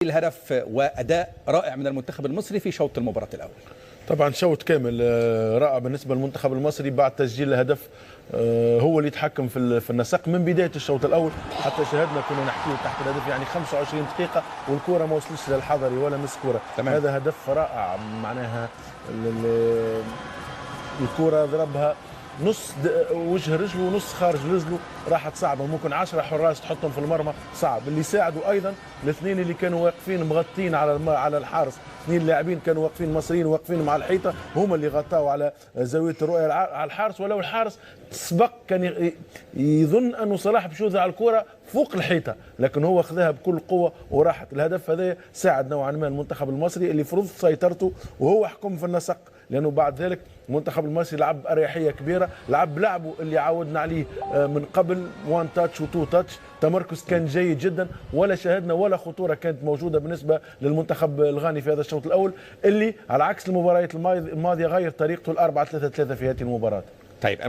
الهدف وأداء رائع من المنتخب المصري في شوط المباراة الأول. طبعا شوط كامل رائع بالنسبه للمنتخب المصري بعد تسجيل الهدف. هو اللي يتحكم في النسق من بدايه الشوط الاول حتى شاهدنا كنا نحكيه تحت الهدف، يعني 25 دقيقه والكره ما وصلتش للحضري ولا مس كره. هذا هدف رائع، معناها الكره ضربها نص وجه رجله ونص خارج رجله، راحت صعبه، ممكن 10 حراس تحطهم في المرمى صعب. اللي ساعدوا ايضا الاثنين اللي كانوا واقفين مغطين على الحارس، اثنين لاعبين كانوا واقفين مصريين واقفين مع الحيطه، هما اللي غطاوا على زاويه الرؤيه على الحارس. ولو الحارس سبق كان يظن انه صلاح باش يوزع الكره فوق الحيطه، لكن هو اخذها بكل قوه وراحت. الهدف هذا ساعد نوعا ما المنتخب المصري اللي فرض سيطرته وهو حكم في النسق، لانه بعد ذلك المنتخب المصري لعب بأريحية كبيرة، لعبه اللي عودنا عليه من قبل، 1 تاتش و 2 تاتش، تمركز كان جيد جدا، ولا شاهدنا ولا خطورة كانت موجودة بالنسبة للمنتخب الغاني في هذا الشوط الأول، اللي على عكس المباريات الماضية غير طريقته ال 4-3-3 في هذه المباراة. طيب